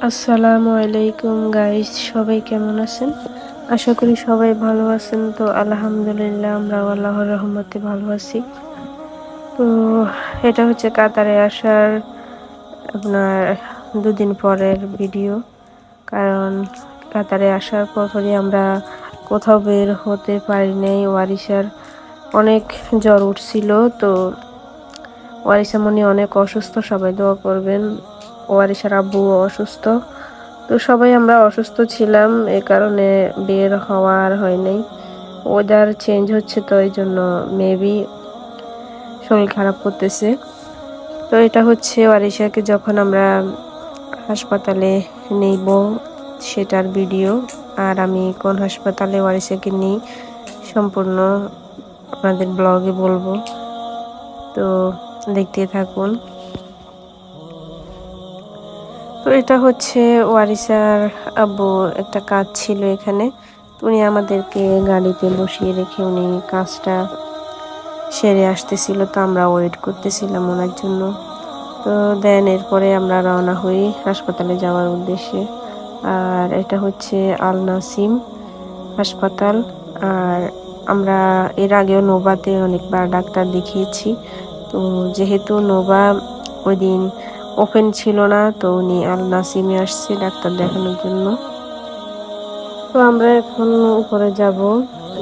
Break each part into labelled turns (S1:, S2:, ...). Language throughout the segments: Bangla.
S1: আসসালামু আলাইকুম গাইস, সবাই কেমন আছেন? আশা করি সবাই ভালো আছেন। তো আলহামদুলিল্লাহ, আমরা আল্লাহর রহমতে ভালো আছি। তো এটা হচ্ছে কাতারে আসার আপনার 2 দিন পরের ভিডিও। কারণ কাতারে আসার পরপরই আমরা কোথাও বের হতে পারি নাই। ওয়ারিশার অনেক জ্বর উঠছিল। তো ওয়ারিশা মনি অনেক অসুস্থ, সবাই দোয়া করবেন। ওয়ারিশার আব্বুও অসুস্থ। তো সবাই আমরা অসুস্থ ছিলাম, এ কারণে বের হওয়ার হয় নাই। ওয়েদার চেঞ্জ হচ্ছে, তো এই জন্য মেবি শরীর খারাপ করতেছে। তো এটা হচ্ছে ওয়ারিশাকে যখন আমরা হাসপাতালে নেব সেটার ভিডিও। আর আমি কোন হাসপাতালে ওয়ারিশাকে নিই সম্পূর্ণ আপনাদের ব্লগে বলবো, তো দেখতে থাকুন। তো এটা হচ্ছে ওয়ারিশার আব্বু একটা কাজ ছিল এখানে। উনি আমাদেরকে গাড়িতে বসিয়ে রেখে উনি কাজটা সেরে আসতেছিল। তো আমরা ওয়েট করতেছিলাম ওনার জন্য। তো দেন এরপরে আমরা রওনা হই হাসপাতালে যাওয়ার উদ্দেশ্যে। আর এটা হচ্ছে আল নাসিম হাসপাতাল। আর আমরা এর আগেও নোভাতে অনেকবার ডাক্তার দেখিয়েছি। তো যেহেতু নোভা ওই দিন ওপেন ছিল না, তো উনি আল নাসিমে আসছে ডাক্তার দেখানোর জন্য। তো আমরা এখন উপরে যাব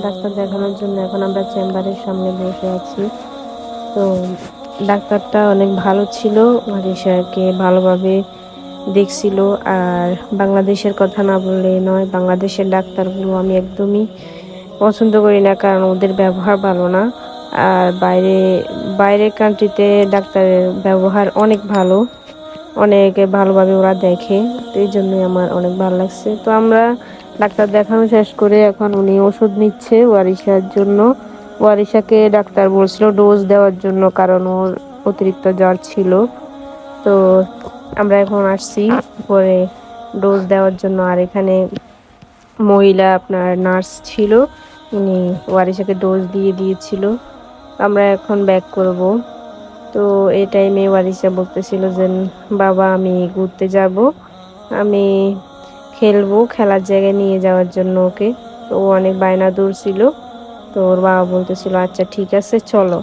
S1: ডাক্তার দেখানোর জন্য। এখন আমরা চেম্বারের সামনে বসে আছি। তো ডাক্তারটা অনেক ভালো ছিল, ওয়ারিশাকে ভালোভাবে দেখছিল। আর বাংলাদেশের কথা না বললে নয়, বাংলাদেশের ডাক্তারগুলো আমি একদমই পছন্দ করি না, কারণ ওদের ব্যবহার ভালো না। আর বাইরের কান্ট্রিতে ডাক্তারের ব্যবহার অনেক ভালো, অনেক ভালোভাবে ওরা দেখে। তো এই জন্যই আমার অনেক ভালো লাগছে। তো আমরা ডাক্তার দেখানো শেষ করে এখন উনি ওষুধ নিচ্ছে ওয়ারিশার জন্য। ওয়ারিশাকে ডাক্তার বলছিল ডোজ দেওয়ার জন্য, কারণ ওর অতিরিক্ত জ্বর ছিল। তো আমরা এখন আসছি পরে ডোজ দেওয়ার জন্য। আর এখানে মহিলা আপনার নার্স ছিল, উনি ওয়ারিশাকে ডোজ দিয়েছিল। আমরা এখন ব্যাক করব। তো এই টাইমে ওয়ারিশা বলতেছিল যে বাবা আমি ঘুরতে যাব, আমি খেলবো, খেলার জায়গায় নিয়ে যাওয়ার জন্য ওকে। তো ও অনেক বায়না দূর ছিল। তো ওর বাবা বলতেছিল আচ্ছা ঠিক আছে চলো।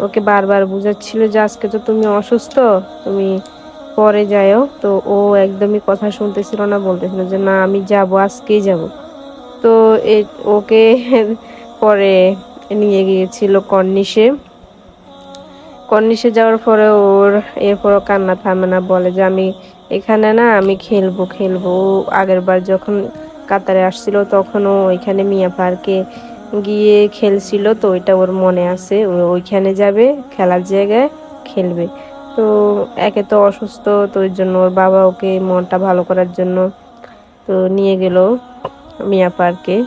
S1: ওকে বারবার বুঝাচ্ছিল যে আজকে তো তুমি অসুস্থ, তুমি পরে যাও। তো ও একদমই কথা শুনতেছিল না, বলতেছিল যে না আমি যাব, আজকেই যাব। তো ওকে পরে নিয়ে গিয়েছিল কর্নিশে। কর্নিশে যাওয়ার পরে ওর এরপরও কান্না থামে না, বলে যে আমি এখানে না, আমি খেলবো খেলবো। আগের বার যখন কাতারে আসছিল তখনও ওইখানে মিয়া পার্কে গিয়ে খেলছিল। তো ওইটা ওর মনে আছে, ও ওইখানে যাবে, খেলার জায়গায় খেলবে। তো একে তো অসুস্থ, তো ওই জন্য ওর বাবা ওকে মনটা ভালো করার জন্য তো নিয়ে গেল মিয়া পার্কে।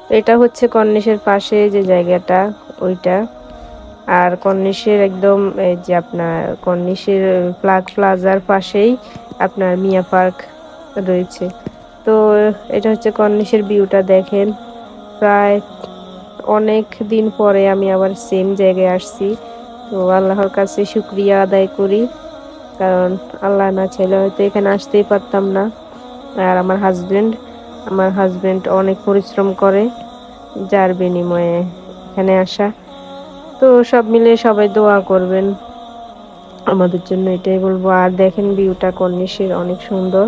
S1: তো এটা হচ্ছে কর্নিশের পাশে যে জায়গাটা ওইটা। আর কর্নিশের একদম এই যে আপনার কর্নিশের প্লাজার পাশেই আপনার মিয়া পার্ক রয়েছে। তো এটা হচ্ছে কর্নিশের ভিউটা দেখেন। প্রায় অনেক দিন পরে আমি আবার সেম জায়গায় আসছি। তো আল্লাহর কাছে শুকরিয়া আদায় করি, কারণ আল্লাহ না চাইলে হয়তো এখানে আসতেই পারতাম না। আর আমার হাজবেন্ড অনেক পরিশ্রম করে, যার বিনিময়ে এখানে আসা। তো সব মিলে সবাই দোয়া করবেন আমাদের জন্য, এটাই বলবো। আর দেখেন ভিউটা কর্নিশের অনেক সুন্দর।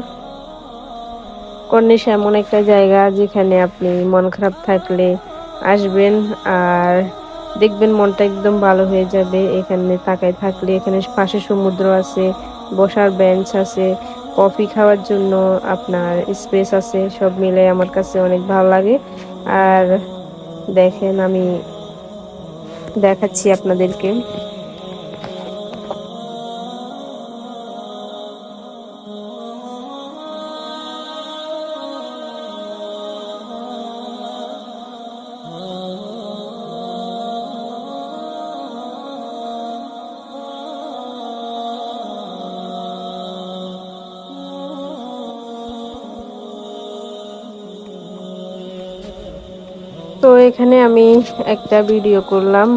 S1: কর্নিশ এমন একটা জায়গা যেখানে আপনি মন খারাপ থাকলে আসবেন আর দেখবেন মনটা একদম ভালো হয়ে যাবে। এখানে তাকায় থাকলে, এখানে পাশে সমুদ্র আছে, বসার বেঞ্চ আছে, কফি খাওয়ার জন্য আপনার স্পেস আছে। সব মিলে আমার কাছে অনেক ভালো লাগে। আর দেখেন আমি দেখাচ্ছি আপনাদেরকে। তো এখানে আমি একটা ভিডিও করলাম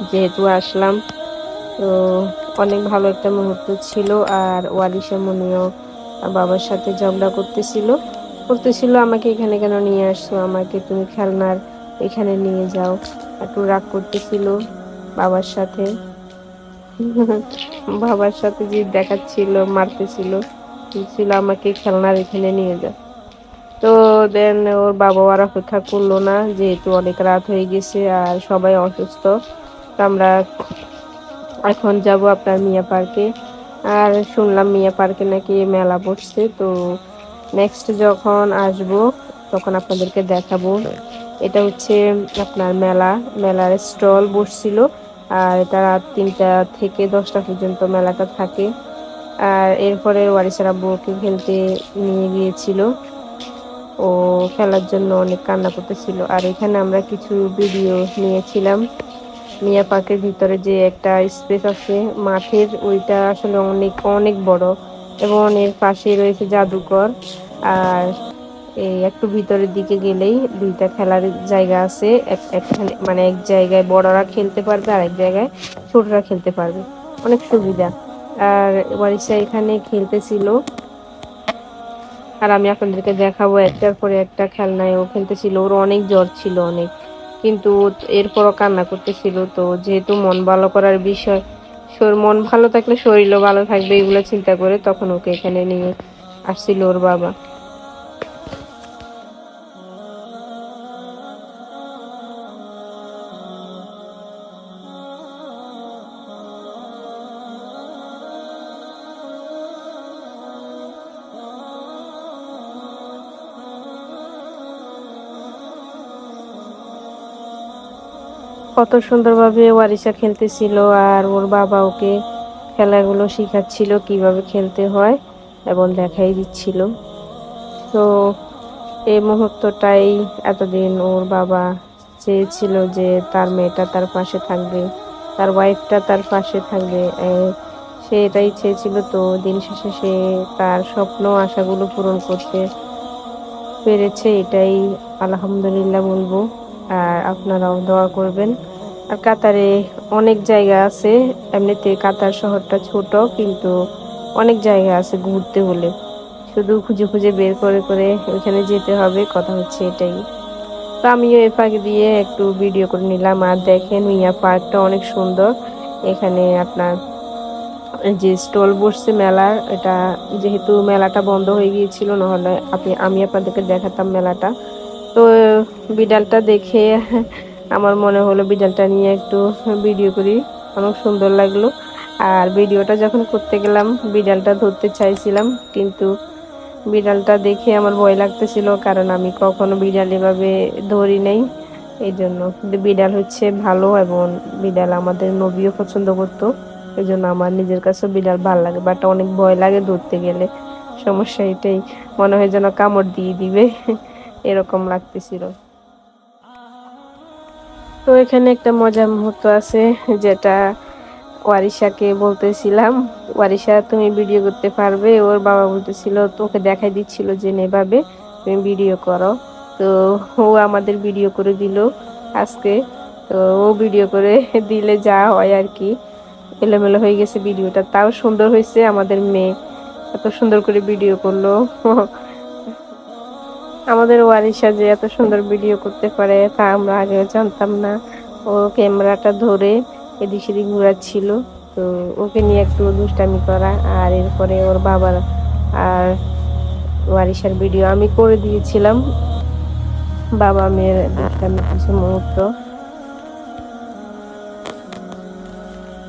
S1: যেহেতু আসলাম। তো অনেক ভালো একটা মুহূর্ত ছিল। আর ওয়ারিশা মনিও বাবার সাথে ঝগড়া করতেছিল আমাকে এখানে কেন নিয়ে আসছো, আমাকে তুমি খেলনার এখানে নিয়ে যাও, একটু রাগ করতেছিল বাবার সাথে। বাবার সাথে যে দেখাচ্ছিল, মারতেছিল, ছিল আমাকে খেলনার এখানে নিয়ে যাও। তো দেন ওর বাবা আর অপেক্ষা করলো না, যেহেতু অনেক রাত হয়ে গেছে আর সবাই অসুস্থ। তো আমরা এখন যাব আপনার মিয়া পার্কে। আর শুনলাম মিয়া পার্কে নাকি মেলা বসছে, তো নেক্সট যখন আসব তখন আপনাদেরকে দেখাবো। এটা হচ্ছে আপনার মেলার স্টল বসছিল। আর এটা রাত 3টা থেকে 10টা পর্যন্ত মেলাটা থাকে। আর এরপরে ওয়ারিসার আব্বু ওকে খেলতে নিয়ে গিয়েছিল, ও খেলার জন্য অনেক কান্না করতেছিল। আর এখানে আমরা কিছু ভিডিও নিয়েছিলাম। মিয়া পার্কের ভিতরে যে একটা স্পেস আছে মাঠের, ওইটা আসলে অনেক অনেক বড়, এবং এর পাশে রয়েছে জাদুঘর। আর এই একটু ভিতরের দিকে গেলেই দুইটা খেলার জায়গা আছে, একখানে মানে এক জায়গায় বড়রা খেলতে পারবে আর এক জায়গায় ছোটরা খেলতে পারবে, অনেক সুবিধা। আর ওয়ারিসা এখানে খেলতেছিল, আর আমি আপনাদেরকে দেখাবো একটার পরে একটা খেলনায় ও খেলতেছিল। ওর অনেক জ্বর ছিল, অনেক, কিন্তু এরপরও কান্না করতেছিল। তো যেহেতু মন ভালো করার বিষয়, মন ভালো থাকলে শরীরও ভালো থাকবে, এগুলো চিন্তা করে তখন ওকে এখানে নিয়ে আসছিল ওর বাবা। কত সুন্দরভাবে ওয়ারিসা খেলতেছিল, আর ওর বাবা ওকে খেলাগুলো শিখাচ্ছিল কিভাবে খেলতে হয় এবং দেখাই দিচ্ছিল। তো এই মুহূর্তটাই এতদিন ওর বাবা চেয়েছিল যে তার মেয়েটা তার পাশে থাকবে, তার ওয়াইফটা তার পাশে থাকবে, সে এটাই চেয়েছিল। তো দিন শেষে সে তার স্বপ্ন আশাগুলো পূরণ করতে পেরেছে, এটাই আলহামদুলিল্লাহ বলবো। আর আপনারাও দোয়া করবেন। আর কাতারে অনেক জায়গা আছে, এমনিতে কাতার শহরটা ছোট, কিন্তু অনেক জায়গা আছে ঘুরতে হলে, শুধু খুঁজে খুঁজে বের করে করে ওইখানে যেতে হবে, কথা হচ্ছে এটাই। তো আমিও এ ফাঁক দিয়ে একটু ভিডিও করে নিলাম। আর দেখেন মিয়া পার্কটা অনেক সুন্দর। এখানে আপনার যে স্টল বসছে মেলার, এটা যেহেতু মেলাটা বন্ধ হয়ে গিয়েছিল, নাহলে আমি আপনাদেরকে দেখাতাম মেলাটা। তো বিড়ালটা দেখে আমার মনে হলো বিড়ালটা নিয়ে একটু ভিডিও করি, অনেক সুন্দর লাগলো। আর ভিডিওটা যখন করতে গেলাম বিড়ালটা ধরতে চাইছিলাম, কিন্তু বিড়ালটা দেখে আমার ভয় লাগতেছিল, কারণ আমি কখনো বিড়াল এভাবে ধরি নাই। এই জন্য, কিন্তু বিড়াল হচ্ছে ভালো, এবং বিড়াল আমাদের নবীও পছন্দ করতো। এই জন্য আমার নিজের কাছে বিড়াল ভালো লাগে, বাট অনেক ভয় লাগে ধরতে গেলে। সমস্যা এটাই, মনে হয় যেন কামড় দিয়ে দিবে, এরকম লাগতেছিল। তো এখানে একটা মজার মুহূর্ত আছে, যেটা ওয়ারিশাকে বলতেছিলাম, ওয়ারিশা তুমি ভিডিও করতে পারবে? ওর বাবা বলতেছিল, তোকে দেখাই দিচ্ছিল যে এভাবে তুমি ভিডিও করো। তো ও আমাদের ভিডিও করে দিল আজকে। তো ও ভিডিও করে দিলে যা হয় আর কি, এলোমেলো হয়ে গেছে ভিডিওটা, তাও সুন্দর হয়েছে। আমাদের মেয়ে এত সুন্দর করে ভিডিও করলো। আমাদের ওয়ারিশা যে এত সুন্দর ভিডিও করতে পারে তা আমরা আগেও জানতাম না। ও ক্যামেরাটা ধরে এদিক সেদিক ঘুরাচ্ছিল। তো ওকে নিয়ে একটু দুষ্টামি করা, আর এরপরে ওর বাবার আর ওয়ারিশার ভিডিও আমি করে দিয়েছিলাম, বাবা মেয়ের দুষ্টামি কিছু মুহূর্ত।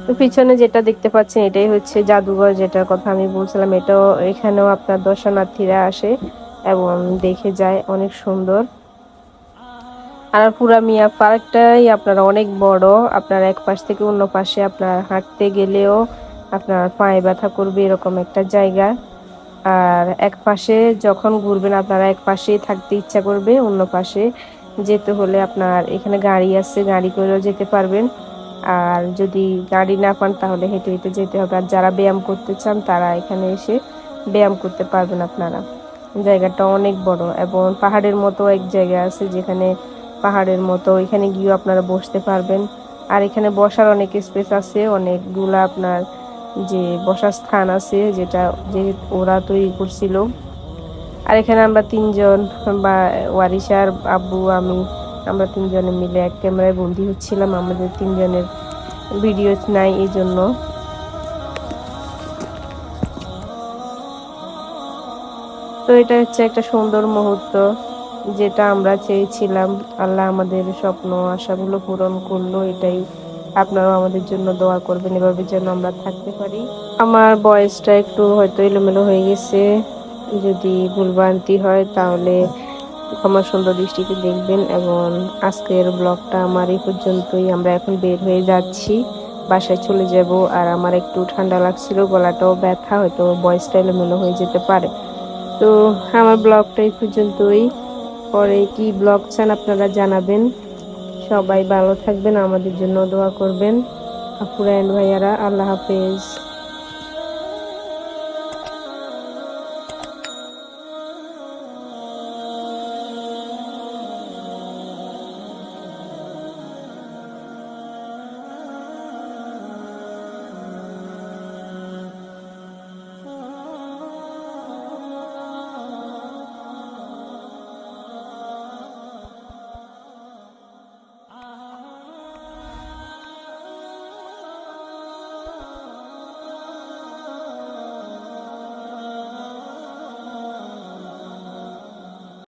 S1: তো পিছনে যেটা দেখতে পাচ্ছেন এটাই হচ্ছে জাদুঘর, যেটার কথা আমি বলছিলাম। এটাও, এখানেও আপনার দর্শনার্থীরা আসে এবং দেখে যায়, অনেক সুন্দর। আর পুরা মিয়া পার্কটাই আপনার অনেক বড়, আপনার এক পাশ থেকে অন্য পাশে আপনার হাঁটতে গেলেও আপনার পায়ে ব্যথা করবে, এরকম একটা জায়গা। আর এক পাশে যখন ঘুরবেন আপনারা এক পাশেই থাকতে ইচ্ছা করবে, অন্য পাশে যেতে হলে আপনার এখানে গাড়ি আছে, গাড়ি করেও যেতে পারবেন। আর যদি গাড়ি না পান তাহলে হেঁটে হেঁটে যেতে হবে। আর যারা ব্যায়াম করতে চান তারা এখানে এসে ব্যায়াম করতে পারবেন আপনারা। জায়গাটা অনেক বড়, এবং পাহাড়ের মতো এক জায়গা আছে, যেখানে পাহাড়ের মতো এখানে গিয়েও আপনারা বসতে পারবেন। আর এখানে বসার অনেক স্পেস আছে, অনেকগুলা আপনার যে বসার স্থান আছে, যেটা যে ওরা তৈরি করছিল। আর এখানে আমরা তিনজন, বা ওয়ারিশার আব্বু আমি, আমরা তিনজনে মিলে এক ক্যামেরায় বন্দি হচ্ছিলাম। আমাদের তিনজনের ভিডিও নাই এই জন্য। তো এটা হচ্ছে একটা সুন্দর মুহূর্ত, যেটা আমরা চেয়েছিলাম। আল্লাহ আমাদের স্বপ্ন আশাগুলো পূরণ করলো। এটাই, আপনারাও আমাদের জন্য দোয়া করবেন এভাবে যেন আমরা থাকতে পারি। আমার বয়সটা একটু হয়তো এলোমেলো হয়ে গেছে, যদি ভুলভ্রান্তি হয় তাহলে ক্ষমা সুন্দর দৃষ্টিতে দেখবেন। এবং আজকের ব্লগটা আমার এই পর্যন্তই। আমরা এখন বের হয়ে যাচ্ছি, বাসায় চলে যাব। আর আমার একটু ঠান্ডা লাগছিল, গলাটাও ব্যথা, হয়তো ভয়েসটা এলোমেলো হয়ে যেতে পারে। তো আমার ব্লগটা এই পর্যন্তই। পরে কি ব্লগ চান আপনারা জানাবেন। সবাই ভালো থাকবেন, আমাদের জন্য দোয়া করবেন। আপুরা এন্ড ভাইয়ারা, আল্লাহ হাফেজ।